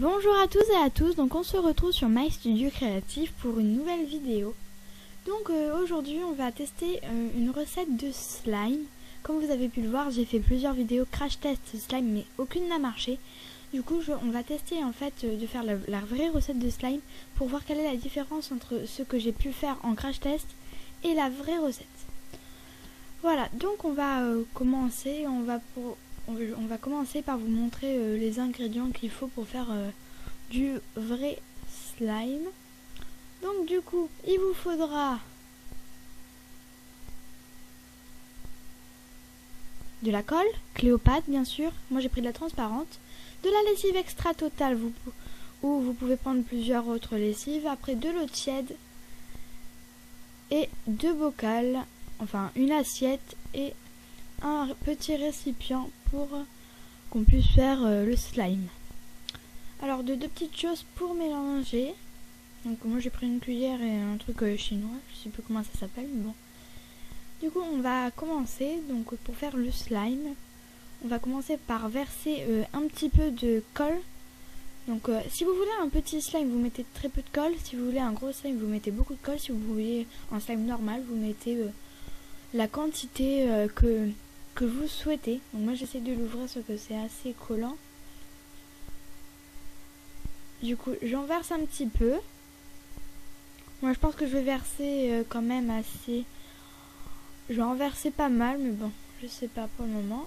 Bonjour à tous et à tous, donc on se retrouve sur My Studio Creative pour une nouvelle vidéo. Donc aujourd'hui on va tester une recette de slime. Comme vous avez pu le voir, j'ai fait plusieurs vidéos crash test slime mais aucune n'a marché. Du coup on va tester en fait de faire la vraie recette de slime pour voir quelle est la différence entre ce que j'ai pu faire en crash test et la vraie recette. Voilà, donc on va commencer, on va commencer par vous montrer les ingrédients qu'il faut pour faire du vrai slime. Donc du coup, il vous faudra de la colle, Cléopâtre bien sûr, moi j'ai pris de la transparente, de la lessive extra totale ou vous pouvez prendre plusieurs autres lessives, après de l'eau tiède et deux bocals, enfin une assiette et un petit récipient pour qu'on puisse faire le slime. Alors deux petites choses pour mélanger. Donc moi j'ai pris une cuillère et un truc chinois, je sais plus comment ça s'appelle mais bon. Du coup on va commencer, donc pour faire le slime, on va commencer par verser un petit peu de colle. Donc si vous voulez un petit slime vous mettez très peu de colle, si vous voulez un gros slime vous mettez beaucoup de colle, si vous voulez un slime normal vous mettez la quantité que vous souhaitez. Donc moi j'essaie de l'ouvrir sauf que c'est assez collant. Du coup j'en verse un petit peu. Moi je pense que je vais verser quand même assez. Je vais en verser pas mal mais bon je sais pas pour le moment.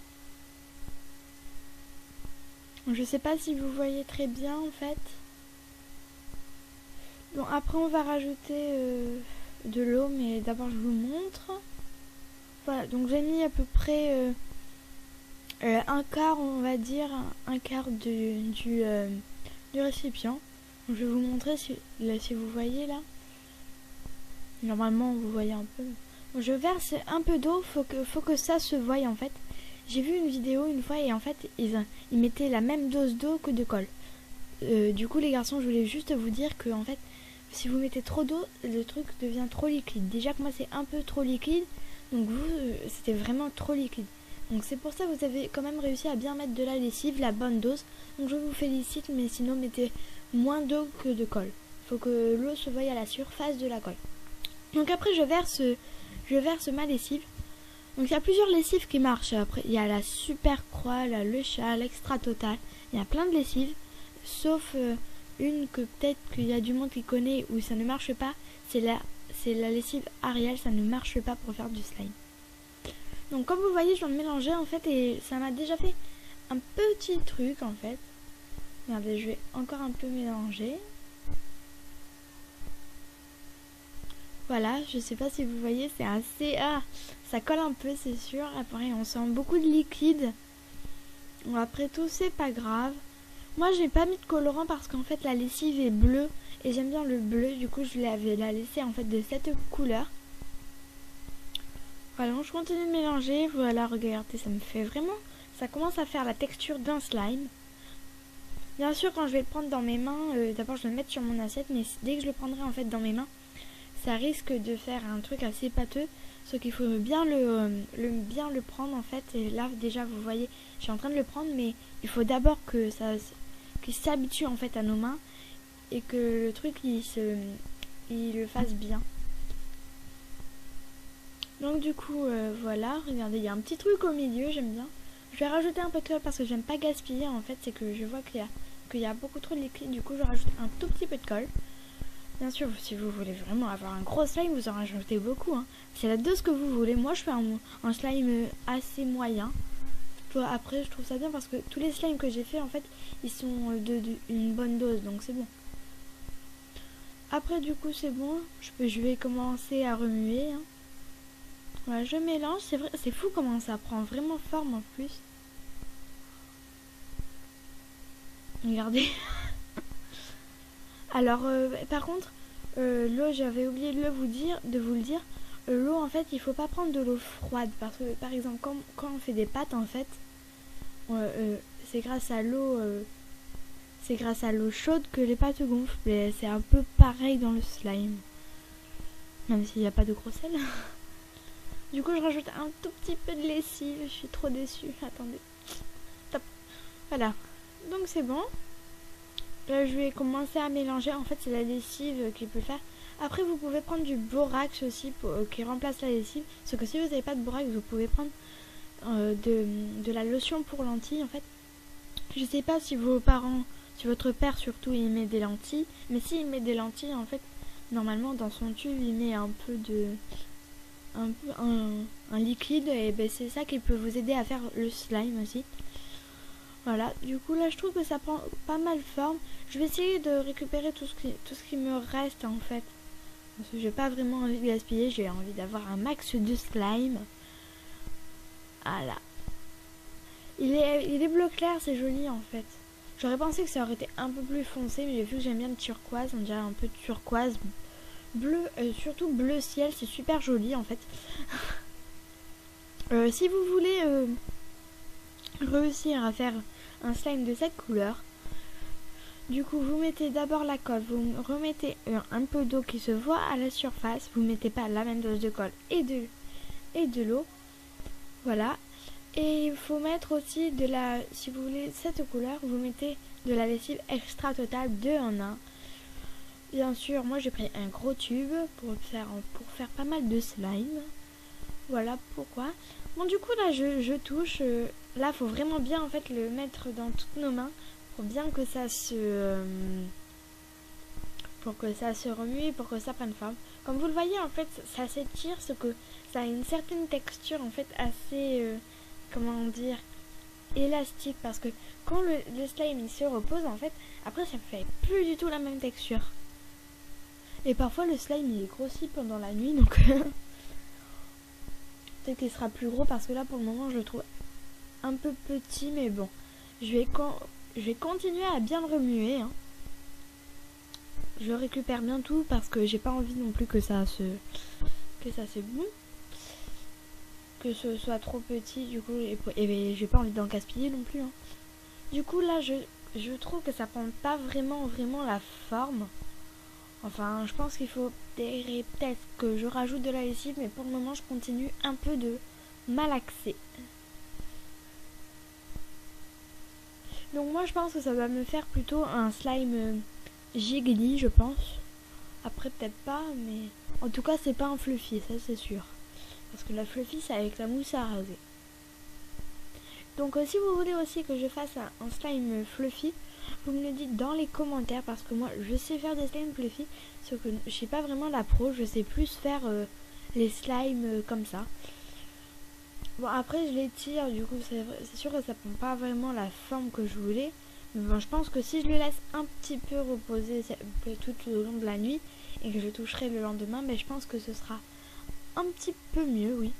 Je sais pas si vous voyez très bien en fait. Bon après on va rajouter de l'eau mais d'abord je vous montre. Voilà donc j'ai mis à peu près un quart on va dire, un quart du récipient. Donc, je vais vous montrer si vous voyez là. Normalement vous voyez un peu. Donc, je verse un peu d'eau, faut que ça se voie en fait. J'ai vu une vidéo une fois et en fait ils mettaient la même dose d'eau que de colle. Du coup les garçons je voulais juste vous dire que en fait si vous mettez trop d'eau le truc devient trop liquide. Déjà que moi c'est un peu trop liquide donc vous c'était vraiment trop liquide. Donc c'est pour ça que vous avez quand même réussi à bien mettre de la lessive, la bonne dose. Donc je vous félicite mais sinon mettez moins d'eau que de colle. Faut que l'eau se voie à la surface de la colle. Donc après je verse ma lessive. Donc il y a plusieurs lessives qui marchent. Après il y a la super croix, le chat, l'extra total. Il y a plein de lessives. Sauf une que peut-être qu'il y a du monde qui connaît où ça ne marche pas. C'est la lessive Ariel, ça ne marche pas pour faire du slime. Donc comme vous voyez je viens de mélanger en fait et ça m'a déjà fait un petit truc en fait. Regardez je vais encore un peu mélanger. Voilà, je sais pas si vous voyez, c'est assez... Ah, ça colle un peu, c'est sûr. Après, on sent beaucoup de liquide. Bon, après tout, c'est pas grave. Moi, j'ai pas mis de colorant parce qu'en fait, la lessive est bleue. Et j'aime bien le bleu, du coup, je l'avais la laissée en fait de cette couleur. Voilà, donc je continue de mélanger. Voilà, regardez, ça me fait vraiment... Ça commence à faire la texture d'un slime. Bien sûr, quand je vais le prendre dans mes mains, d'abord, je vais le mettre sur mon assiette. Mais dès que je le prendrai en fait dans mes mains, ça risque de faire un truc assez pâteux, sauf qu'il faut bien le prendre en fait. Et là déjà vous voyez, je suis en train de le prendre, mais il faut d'abord qu'il s'habitue en fait à nos mains et que le truc il le fasse bien. Donc du coup voilà, regardez, il y a un petit truc au milieu, j'aime bien. Je vais rajouter un peu de colle parce que j'aime pas gaspiller en fait, c'est que je vois qu'il y a beaucoup trop de liquide, du coup je rajoute un tout petit peu de colle. Bien sûr, si vous voulez vraiment avoir un gros slime, vous en rajoutez beaucoup. Hein. C'est la dose que vous voulez. Moi, je fais un slime assez moyen. Après, je trouve ça bien parce que tous les slimes que j'ai fait, en fait, ils sont une bonne dose. Donc, c'est bon. Après, du coup, c'est bon. Je vais commencer à remuer. Hein. Voilà, je mélange. C'est vrai, c'est fou comment ça prend vraiment forme en plus. Regardez. Alors, par contre, l'eau, j'avais oublié de vous le dire. L'eau, en fait, il faut pas prendre de l'eau froide parce que, par exemple, quand on fait des pâtes, en fait, c'est grâce à l'eau chaude que les pâtes gonflent. Mais c'est un peu pareil dans le slime, même s'il n'y a pas de gros sel. Du coup, je rajoute un tout petit peu de lessive. Je suis trop déçue. Attendez. Top. Voilà. Donc c'est bon. là je vais commencer à mélanger. En fait c'est la lessive qui peut le faire. Après vous pouvez prendre du borax aussi qui remplace la lessive. Sauf que si vous n'avez pas de borax, vous pouvez prendre de la lotion pour lentilles en fait. Je sais pas si vos parents, si votre père surtout il met des lentilles. Mais s'il met des lentilles en fait, normalement dans son tube il met un peu de... un liquide et ben c'est ça qui peut vous aider à faire le slime aussi. Voilà, du coup là je trouve que ça prend pas mal forme. Je vais essayer de récupérer tout ce qui me reste en fait. Parce que j'ai pas vraiment envie de gaspiller, j'ai envie d'avoir un max de slime. Voilà. Il est bleu clair, c'est joli en fait. J'aurais pensé que ça aurait été un peu plus foncé, mais vu que j'aime bien le turquoise, on dirait un peu turquoise. Bleu, surtout bleu ciel, c'est super joli en fait. Si vous voulez réussir à faire un slime de cette couleur, du coup vous mettez d'abord la colle, vous remettez un peu d'eau qui se voit à la surface, vous mettez pas la même dose de colle et de l'eau, voilà. Et il faut mettre aussi si vous voulez cette couleur, vous mettez de la lessive extra totale 2 en 1. Bien sûr, moi j'ai pris un gros tube pour faire pas mal de slime. Voilà pourquoi. Bon du coup là je touche. Là faut vraiment bien en fait le mettre dans toutes nos mains pour bien que ça se remue, pour que ça prenne forme. Comme vous le voyez en fait ça s'étire, ce que ça a une certaine texture en fait assez comment dire, élastique, parce que quand le slime il se repose en fait, après ça fait plus du tout la même texture. Et parfois le slime il est grossi pendant la nuit, donc peut-être qu'il sera plus gros parce que là pour le moment je le trouve un peu petit, mais bon, je vais continuer à bien le remuer. Hein. Je récupère bien tout parce que j'ai pas envie non plus que ça se boue, que ce soit trop petit du coup, et j'ai pas envie d'en gaspiller non plus. Hein. Du coup là je trouve que ça prend pas vraiment la forme. Enfin, je pense qu'il faut peut-être que je rajoute de la lessive, mais pour le moment, je continue un peu de malaxer. Donc moi, je pense que ça va me faire plutôt un slime jiggly, je pense. Après, peut-être pas, mais... En tout cas, c'est pas un fluffy, ça c'est sûr. Parce que la fluffy, c'est avec la mousse à raser. Donc si vous voulez aussi que je fasse un slime fluffy, vous me le dites dans les commentaires, parce que moi je sais faire des slimes fluffy, sauf que je sais pas vraiment la pro, je sais plus faire les slimes comme ça. Bon après je les tire, du coup c'est sûr que ça prend pas vraiment la forme que je voulais. Mais bon, je pense que si je le laisse un petit peu reposer tout au long de la nuit et que je toucherai le lendemain, mais je pense que ce sera un petit peu mieux, oui.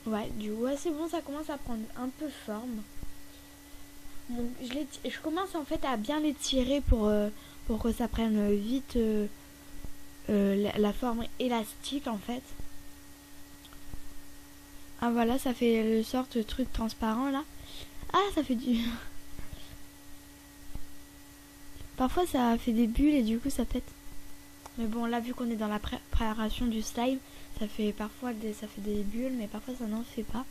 Ouais, du coup, c'est bon, ça commence à prendre un peu forme. Donc, je commence en fait à bien l'étirer pour que ça prenne vite la forme élastique en fait. Ah voilà, ça fait le sorte de truc transparent là. Ah, ça fait du... Parfois ça fait des bulles et du coup ça pète. Mais bon, là vu qu'on est dans la préparation du slime, ça fait des bulles, mais parfois ça n'en fait pas.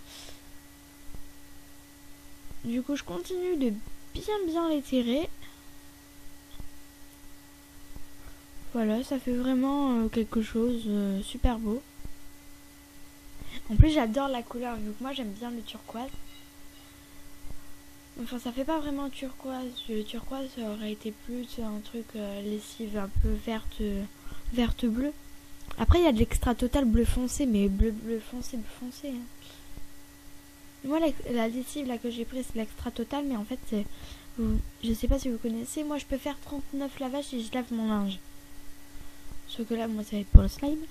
Du coup, je continue de bien l'étirer. Voilà, ça fait vraiment quelque chose super beau. En plus, j'adore la couleur, vu que moi j'aime bien le turquoise. Enfin, ça fait pas vraiment turquoise. Le turquoise, ça aurait été plus un truc lessive un peu verte bleu. Après, il y a de l'extra total bleu foncé, mais bleu foncé. Hein. Moi, la lessive là que j'ai prise, c'est l'extra total, mais en fait, je sais pas si vous connaissez. Moi, je peux faire 39 lavages si je lave mon linge. Sauf que là, moi, ça va être pour le slime.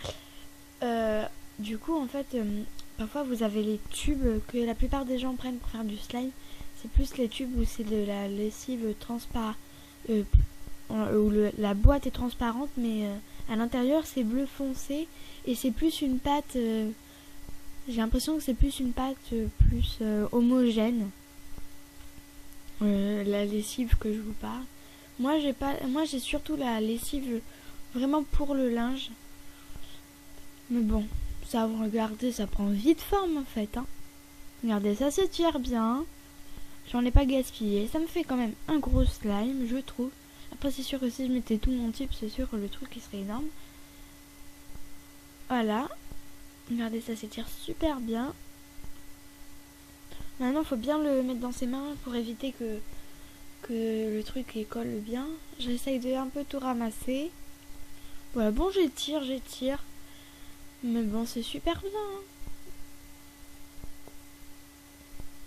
Du coup, en fait, parfois, vous avez les tubes que la plupart des gens prennent pour faire du slime. C'est plus les tubes où c'est de la lessive transparente, où la boîte est transparente, mais à l'intérieur, c'est bleu foncé. Et c'est plus une pâte... j'ai l'impression que c'est plus une pâte plus homogène. La lessive que je vous parle. Moi j'ai surtout la lessive vraiment pour le linge. Mais bon, ça vous regardez, ça prend vite forme en fait. Hein. Regardez, ça se tire bien. j'en ai pas gaspillé. Ça me fait quand même un gros slime, je trouve. Après, c'est sûr que si je mettais tout mon type, c'est sûr que le truc il serait énorme. Voilà. Regardez, ça s'étire super bien. Maintenant, il faut bien le mettre dans ses mains pour éviter que le truc il colle bien. J'essaye de un peu tout ramasser. Voilà, bon, j'étire. Mais bon, c'est super bien. Hein.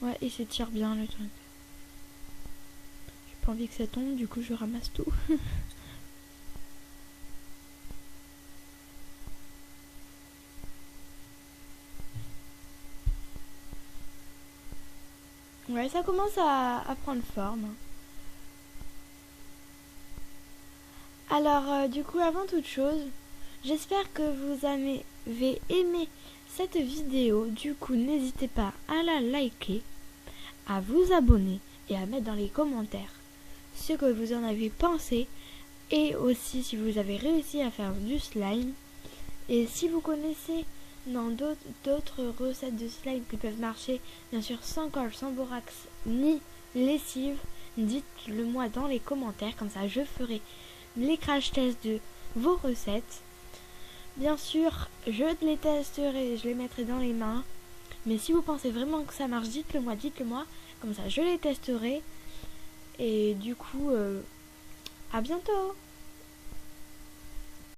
Ouais, il s'étire bien le truc. J'ai pas envie que ça tombe, du coup je ramasse tout. Ouais, ça commence à prendre forme. Alors, du coup, avant toute chose, j'espère que vous avez aimé cette vidéo. Du coup, n'hésitez pas à la liker, à vous abonner et à mettre dans les commentaires ce que vous en avez pensé. Et aussi si vous avez réussi à faire du slime. Et si vous connaissez dans d'autres recettes de slime qui peuvent marcher, bien sûr sans colle, sans borax, ni lessive, dites-le moi dans les commentaires, comme ça je ferai les crash tests de vos recettes. Bien sûr, je les testerai, je les mettrai dans les mains. Mais si vous pensez vraiment que ça marche, dites-le moi, comme ça je les testerai. Et du coup, à bientôt!